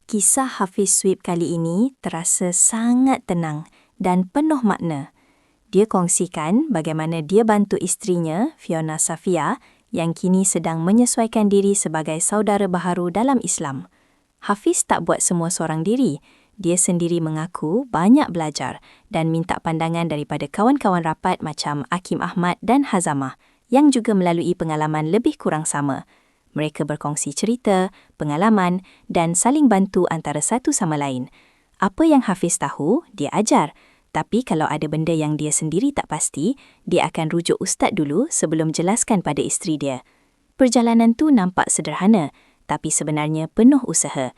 Kisah Hafiz Sweep kali ini terasa sangat tenang dan penuh makna. Dia kongsikan bagaimana dia bantu isterinya, Fiona Safia, yang kini sedang menyesuaikan diri sebagai saudara baharu dalam Islam. Hafiz tak buat semua seorang diri. Dia sendiri mengaku banyak belajar dan minta pandangan daripada kawan-kawan rapat macam Akim Ahmad dan Hazamah yang juga melalui pengalaman lebih kurang sama. Mereka berkongsi cerita, pengalaman dan saling bantu antara satu sama lain. Apa yang Hafiz tahu, dia ajar. Tapi kalau ada benda yang dia sendiri tak pasti, dia akan rujuk ustaz dulu sebelum jelaskan pada isteri dia. Perjalanan tu nampak sederhana, tapi sebenarnya penuh usaha.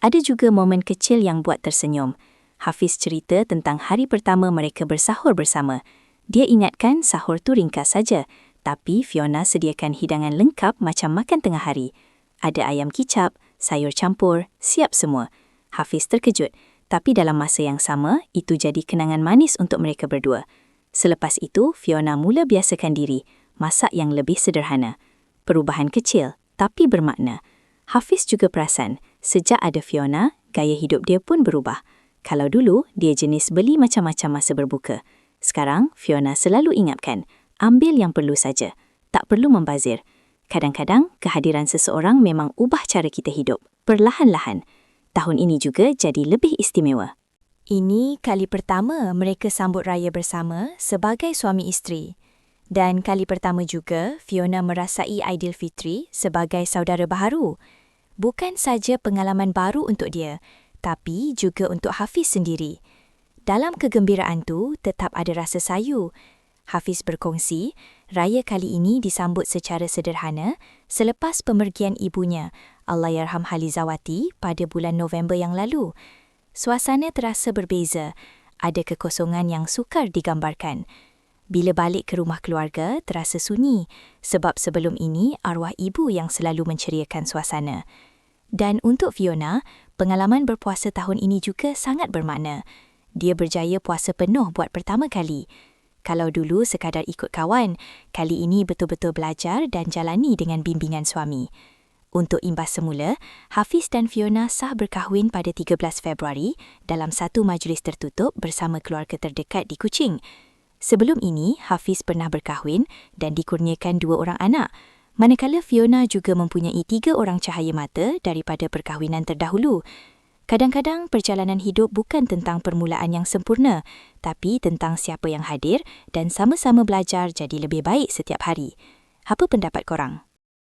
Ada juga momen kecil yang buat tersenyum. Hafiz cerita tentang hari pertama mereka bersahur bersama. Dia ingatkan sahur tu ringkas saja, tapi Fiona sediakan hidangan lengkap macam makan tengah hari. Ada ayam kicap, sayur campur, siap semua. Hafiz terkejut, tapi dalam masa yang sama, itu jadi kenangan manis untuk mereka berdua. Selepas itu, Fiona mula biasakan diri, masak yang lebih sederhana. Perubahan kecil, tapi bermakna. Hafiz juga perasan, sejak ada Fiona, gaya hidup dia pun berubah. Kalau dulu, dia jenis beli macam-macam masa berbuka. Sekarang, Fiona selalu ingatkan, ambil yang perlu saja, tak perlu membazir. Kadang-kadang, kehadiran seseorang memang ubah cara kita hidup, perlahan-lahan. Tahun ini juga jadi lebih istimewa. Ini kali pertama mereka sambut raya bersama sebagai suami isteri. Dan kali pertama juga, Fiona merasai Aidilfitri sebagai saudara baharu. Bukan saja pengalaman baru untuk dia, tapi juga untuk Hafiz sendiri. Dalam kegembiraan tu, tetap ada rasa sayu. Hafiz berkongsi, raya kali ini disambut secara sederhana selepas pemergian ibunya, Allahyarham Halizawati, pada bulan November yang lalu. Suasana terasa berbeza, ada kekosongan yang sukar digambarkan. Bila balik ke rumah keluarga, terasa sunyi, sebab sebelum ini arwah ibu yang selalu menceriakan suasana. Dan untuk Fiona, pengalaman berpuasa tahun ini juga sangat bermakna. Dia berjaya puasa penuh buat pertama kali. Kalau dulu sekadar ikut kawan, kali ini betul-betul belajar dan jalani dengan bimbingan suami. Untuk imbas semula, Hafiz dan Fiona sah berkahwin pada 13 Februari dalam satu majlis tertutup bersama keluarga terdekat di Kuching. Sebelum ini, Hafiz pernah berkahwin dan dikurniakan 2 orang anak, manakala Fiona juga mempunyai 3 orang cahaya mata daripada perkahwinan terdahulu. Kadang-kadang perjalanan hidup bukan tentang permulaan yang sempurna, tapi tentang siapa yang hadir dan sama-sama belajar jadi lebih baik setiap hari. Apa pendapat korang?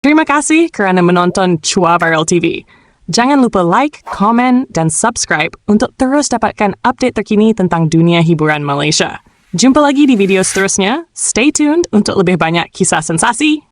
Terima kasih kerana menonton Chua Viral TV. Jangan lupa like, komen dan subscribe untuk terus dapatkan update terkini tentang dunia hiburan Malaysia. Jumpa lagi di video seterusnya. Stay tuned untuk lebih banyak kisah sensasi.